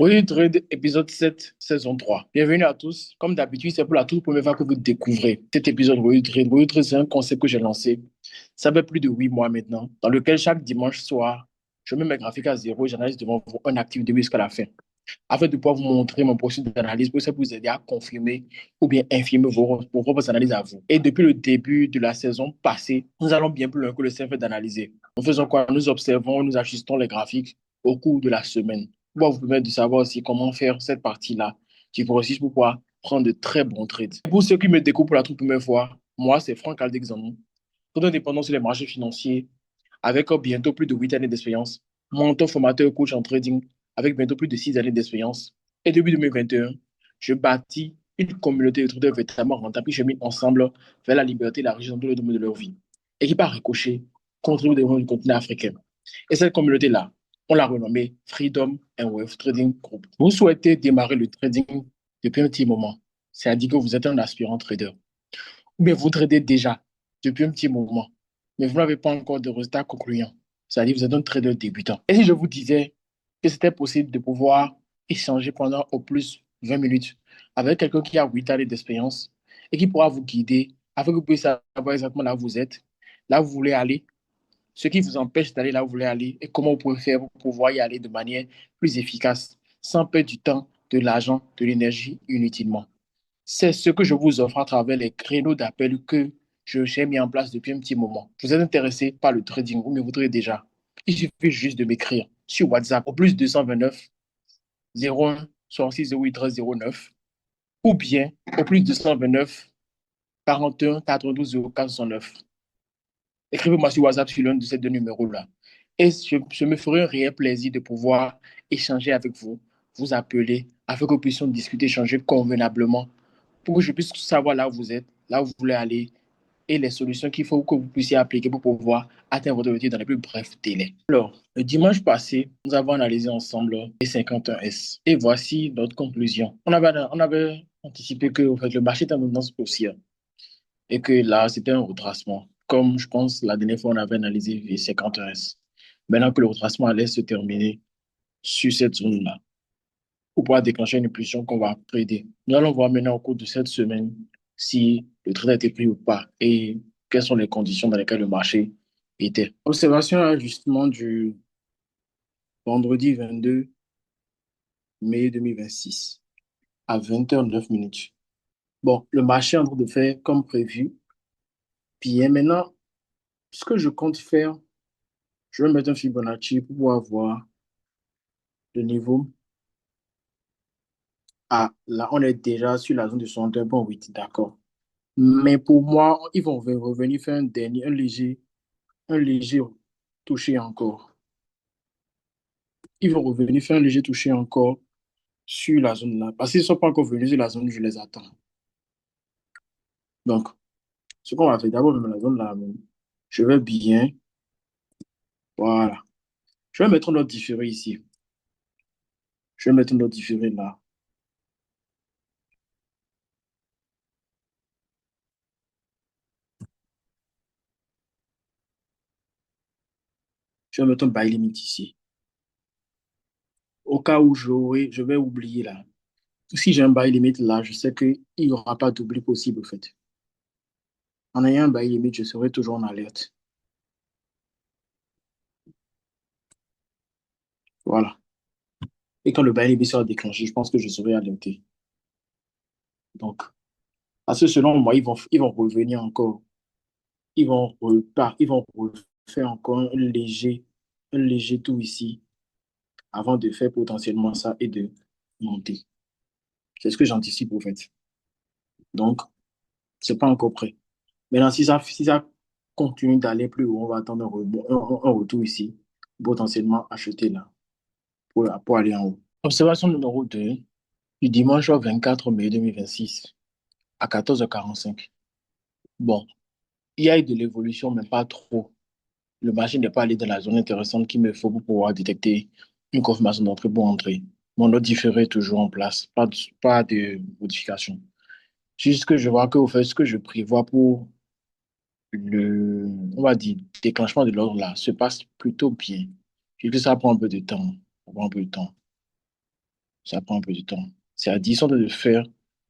Oui, Trade, épisode 7, saison 3. Bienvenue à tous. Comme d'habitude, c'est pour la toute première fois que vous découvrez cet épisode Royal Trade. Royal Trade, c'est un concept que j'ai lancé, ça fait plus de 8 mois maintenant, dans lequel chaque dimanche soir, je mets mes graphiques à zéro et j'analyse devant vous un actif de jusqu'à la fin, afin de pouvoir vous montrer mon processus d'analyse pour ça vous aider à confirmer ou bien infirmer vos propres analyses à vous. Et depuis le début de la saison passée, nous allons bien plus loin que le simple fait d'analyser. Nous faisons quoi? Nous observons, nous ajustons les graphiques au cours de la semaine pour vous permettre de savoir aussi comment faire cette partie-là du processus pour pouvoir prendre de très bons trades. Et pour ceux qui me découvrent pour la toute première fois, moi, c'est Franck Aldexandre, très indépendant sur les marchés financiers, avec bientôt plus de 8 années d'expérience, mentor formateur coach en trading, avec bientôt plus de 6 années d'expérience. Et depuis 2021, je bâtis une communauté de traders véritablement rentable qui cheminent ensemble vers la liberté et la richesse dans tous les domaines de leur vie. Et qui, par ricochet, contribue au développement du continent africain. Et cette communauté-là, on l'a renommée Freedom and Wealth Trading Group. Vous souhaitez démarrer le trading depuis un petit moment. C'est-à-dire que vous êtes un aspirant trader. Ou bien vous tradez déjà depuis un petit moment, mais vous n'avez pas encore de résultats concluants. C'est-à-dire que vous êtes un trader débutant. Et si je vous disais que c'était possible de pouvoir échanger pendant au plus 20 minutes avec quelqu'un qui a 8 années d'expérience et qui pourra vous guider afin que vous puissiez savoir exactement là où vous êtes, là où vous voulez aller, ce qui vous empêche d'aller là où vous voulez aller et comment vous pouvez faire pour pouvoir y aller de manière plus efficace, sans perdre du temps, de l'argent, de l'énergie inutilement. C'est ce que je vous offre à travers les créneaux d'appel que j'ai mis en place depuis un petit moment. Vous êtes intéressé par le trading, vous me voudrez déjà. Il suffit juste de m'écrire sur WhatsApp au plus 229 01 66 08 13 09 ou bien au plus 229 41 92 04 69. Écrivez-moi sur WhatsApp sur l'un de ces deux numéros-là. Et je me ferai un réel plaisir de pouvoir échanger avec vous, vous appeler, afin que nous puissions discuter, échanger convenablement, pour que je puisse savoir là où vous êtes, là où vous voulez aller, et les solutions qu'il faut que vous puissiez appliquer pour pouvoir atteindre votre objectif dans les plus brefs délais. Alors, le dimanche passé, nous avons analysé ensemble les 51S. Et voici notre conclusion. On avait anticipé que en fait, le marché est en tendance haussière et que là, c'était un retracement. Comme je pense la dernière fois, on avait analysé les 51S. Maintenant que le retracement allait se terminer sur cette zone-là, pour pouvoir déclencher une impulsion qu'on va trader. Nous allons voir maintenant au cours de cette semaine si le trade a été pris ou pas et quelles sont les conditions dans lesquelles le marché était. Observation et ajustement du vendredi 22 mai 2026 à 20h09. Bon, le marché est en train de faire comme prévu. Puis maintenant, ce que je compte faire, je vais mettre un Fibonacci pour pouvoir voir le niveau. Ah, là, on est déjà sur la zone de 61,8, d'accord. Mais pour moi, ils vont revenir faire un léger toucher encore. Ils vont revenir faire un léger toucher encore sur la zone là. Parce qu'ils ne sont pas encore venus sur la zone où je les attends. Donc, ce qu'on va faire, d'abord, je mets la zone là. Je vais bien. Voilà. Je vais mettre un autre différé ici. Je vais mettre un autre différé là. Je vais mettre un buy limit ici. Au cas où je vais oublier là. Si j'ai un buy limit là, je sais qu'il n'y aura pas d'oubli possible, en fait. En ayant un buy limit, je serai toujours en alerte. Voilà. Et quand le buy limit sera déclenché, je pense que je serai alerté. Donc, parce que selon moi, ils vont revenir encore. Ils vont refaire encore un léger tour ici avant de faire potentiellement ça et de monter. C'est ce que j'anticipe au fait. Donc, c'est pas encore prêt. Maintenant, si ça continue d'aller plus haut, on va attendre un retour ici, potentiellement acheter là pour aller en haut. Observation numéro 2 du dimanche au 24 mai 2026 à 14h45. Bon, il y a eu de l'évolution, mais pas trop. Le marché n'est pas allé dans la zone intéressante qu'il me faut pour pouvoir détecter une confirmation d'entrée pour entrer. Mon ordre différé est toujours en place, pas de modification. Juste que je vois que, au fait, ce que je prévois pour le, on va dire, déclenchement de l'ordre là se passe plutôt bien. Juste que ça prend un peu de temps. Ça prend un peu de temps. Ça prend un peu de temps. C'est à 10 de faire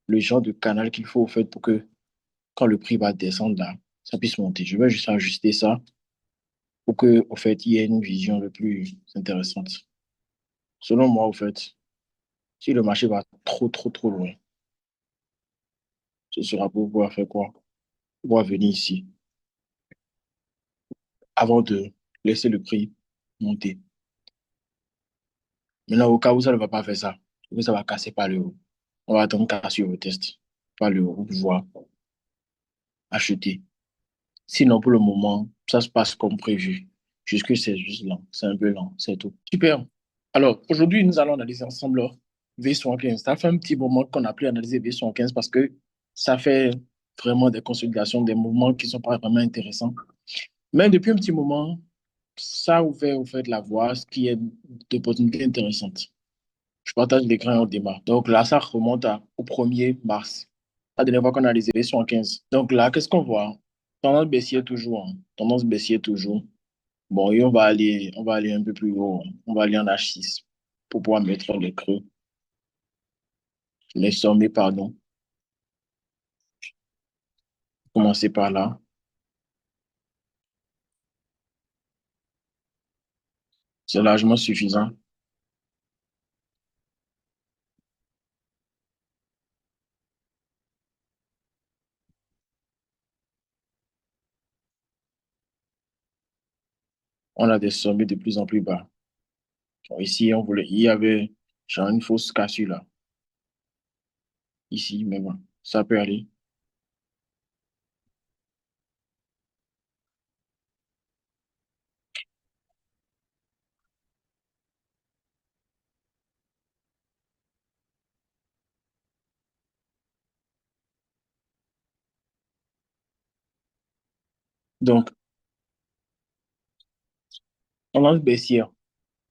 le genre de canal qu'il faut, au fait, pour que quand le prix va descendre là, ça puisse monter. Je vais juste ajuster ça pour que, au fait, il y ait une vision le plus intéressante. Selon moi, au fait, si le marché va trop, trop, trop loin, ce sera pour pouvoir faire quoi? Pouvoir venir ici avant de laisser le prix monter. Maintenant, au cas où ça ne va pas faire ça, où ça va casser par le haut, on va attendre casser au test par le haut pour pouvoir acheter. Sinon, pour le moment, ça se passe comme prévu. Jusque c'est juste lent, c'est un peu lent, c'est tout. Super. Alors, aujourd'hui, nous allons analyser ensemble V75. Ça fait un petit moment qu'on a pu analyser V75 parce que ça fait vraiment des consolidations, des mouvements qui ne sont pas vraiment intéressants. Mais depuis un petit moment, ça a ouvert au fait la voie, ce qui est d'opportunités intéressantes. Je partage l'écran et on démarre. Donc là, ça remonte au 1er mars. La dernière fois qu'on a les élections en 15. Donc là, qu'est-ce qu'on voit? Tendance baissière toujours, hein. Tendance baissière toujours. Bon, et on va aller un peu plus haut, hein. On va aller en H6 pour pouvoir mettre les creux, les sommets, pardon. Commencer par là. C'est largement suffisant. On a des sommets de plus en plus bas. Bon, ici, il y avait genre une fausse cassure là. Ici, mais bon, ça peut aller. Donc, tendance baissière.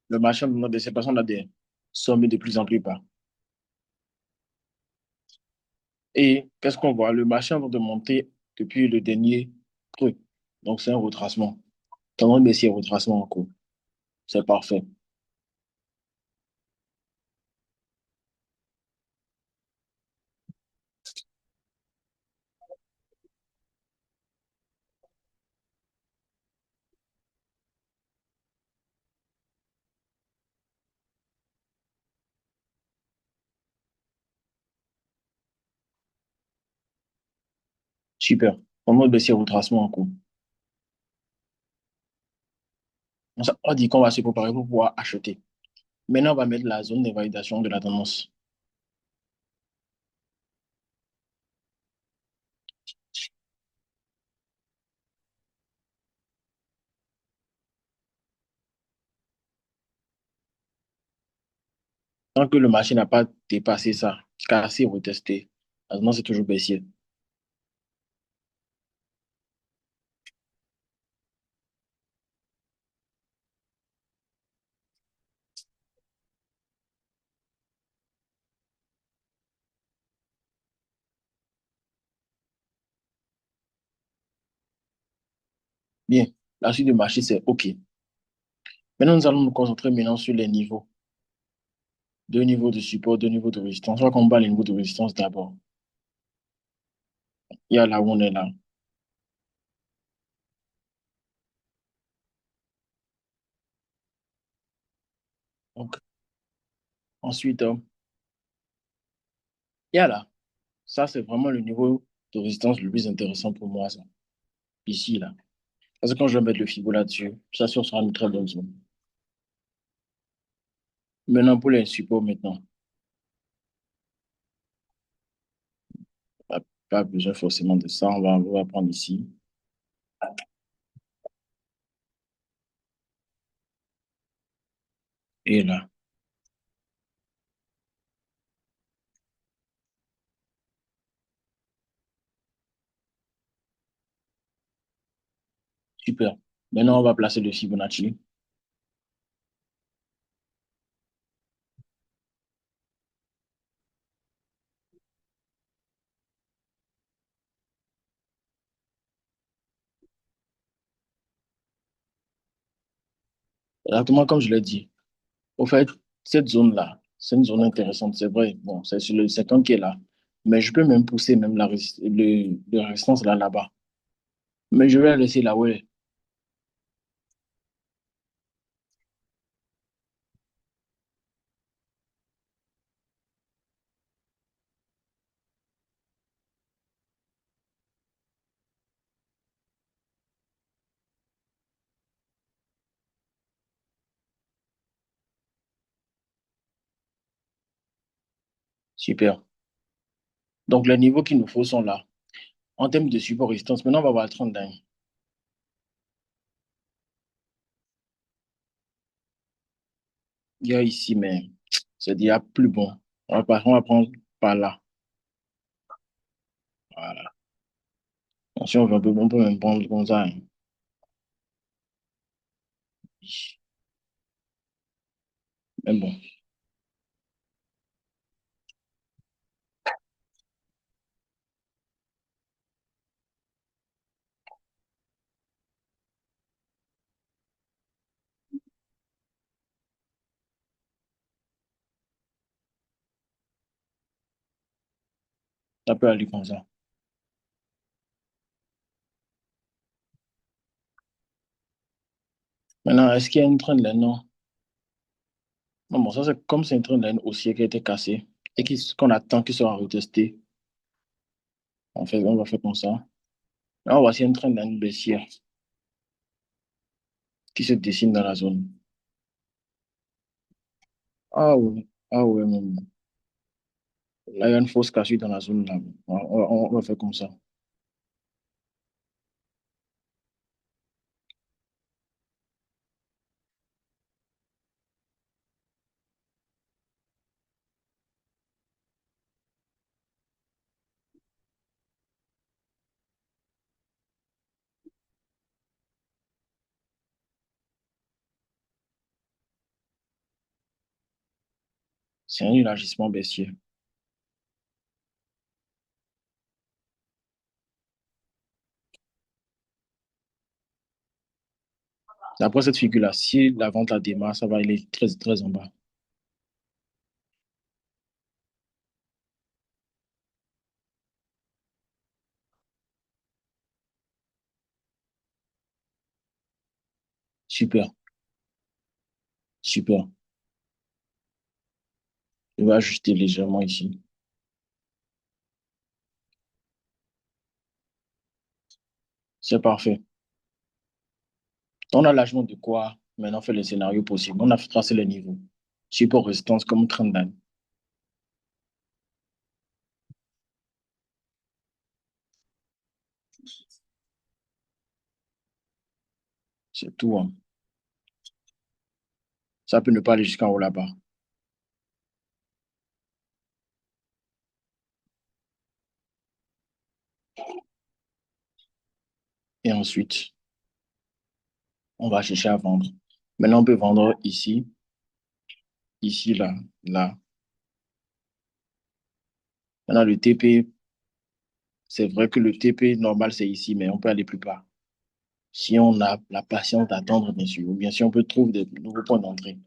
Le marché en tendance baissière parce qu'on a des sommets de plus en plus bas. Et qu'est-ce qu'on voit? Le marché est en train de monter depuis le dernier creux. Donc, c'est un retracement. Tendance baissière, retracement en cours. C'est parfait. Super. Tendance baissière, retracement en cours. On dit qu'on va se préparer pour pouvoir acheter. Maintenant, on va mettre la zone de validation de la tendance. Tant que le marché n'a pas dépassé ça, cassé, retesté, la tendance est toujours baissière. Bien. La suite du marché, c'est OK. Maintenant, nous allons nous concentrer maintenant sur les niveaux. Deux niveaux de support, deux niveaux de résistance. On va combattre les niveaux de résistance d'abord. Il y a là où on est là. Donc, ensuite, il y a là. Ça, c'est vraiment le niveau de résistance le plus intéressant pour moi, ça. Ici, là. Parce que quand je vais mettre le Fibo là-dessus, ça sera une très bonne zone. Maintenant, pour les supports, maintenant, pas, pas besoin forcément de ça. On va prendre ici. Et là. Super. Maintenant, on va placer le Fibonacci. Exactement comme je l'ai dit. Au fait, cette zone-là, C'est une zone intéressante, c'est vrai. Bon, c'est sur le 50 qui est là. Mais je peux même pousser même le résistance là-bas. Mais je vais la laisser là, ouais. Super. Donc, les niveaux qu'il nous faut sont là. En termes de support résistance, maintenant, on va voir le 30 dingue. Il y a ici, mais c'est déjà plus bon. On va prendre par là. Voilà. Si on veut, on peut même prendre comme ça, hein. Mais bon, ça peut aller comme ça. Maintenant, est-ce qu'il y a une train de laine? Non. Non, bon, ça, c'est comme c'est une train de laine aussi qui a été cassée et qu'on attend qu'il soit retesté. On va faire comme ça. Là, voici un train de laine baissière qui se dessine dans la zone. Ah ouais, même. Là, il y a une fausse cassure dans la zone là. On va faire comme ça. C'est un élargissement baissier. Après cette figure-là, si la vente la démarre, ça va aller très, très en bas. Super, super. Je vais ajuster légèrement ici. C'est parfait. On a largement de quoi maintenant faire les scénarios possibles. On a tracé les niveaux. Support résistance comme 30 d'années. C'est tout, hein. Ça peut ne pas aller jusqu'en haut là-bas. Et ensuite, on va chercher à vendre. Maintenant, on peut vendre ici, ici, là, là. Maintenant, le TP, c'est vrai que le TP normal, c'est ici, mais on peut aller plus bas. Si on a la patience d'attendre, bien sûr, ou bien si on peut trouver de nouveaux points d'entrée.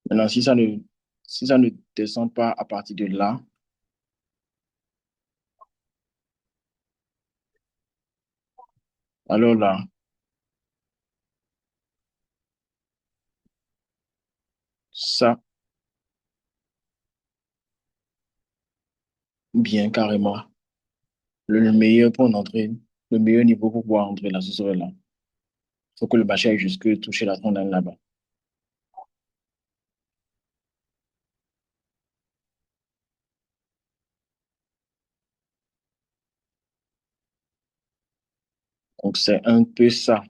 Maintenant, si ça ne descend pas à partir de là, alors là, ça, bien carrément, le meilleur point d'entrée, le meilleur niveau pour pouvoir entrer là, ce serait là. Il faut que le marché aille jusque toucher la trentaine là-bas. Donc, c'est un peu ça.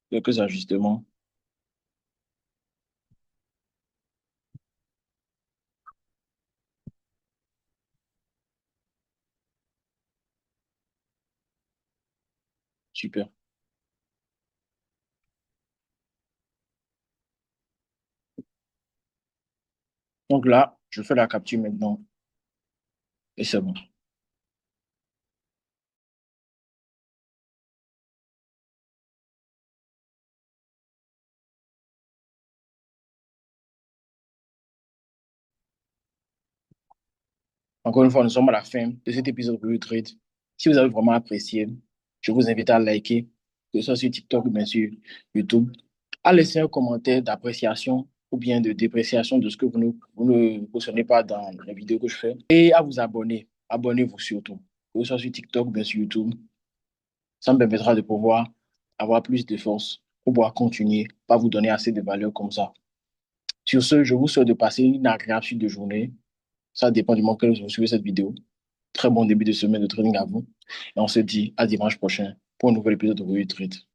Quelques ajustements. Super. Donc là, je fais la capture maintenant et c'est bon. Encore une fois, nous sommes à la fin de cet épisode de Trade. Si vous avez vraiment apprécié, je vous invite à liker, que ce soit sur TikTok ou bien sur YouTube, à laisser un commentaire d'appréciation ou bien de dépréciation de ce que vous ne cautionnez pas dans les vidéos que je fais et à vous abonner. Abonnez-vous surtout, que ce soit sur TikTok ou bien sur YouTube. Ça me permettra de pouvoir avoir plus de force pour pouvoir continuer, pas vous donner assez de valeur comme ça. Sur ce, je vous souhaite de passer une agréable suite de journée. Ça dépend du moment que vous suivez cette vidéo. Très bon début de semaine de training à vous. Et on se dit à dimanche prochain pour un nouvel épisode de Trade.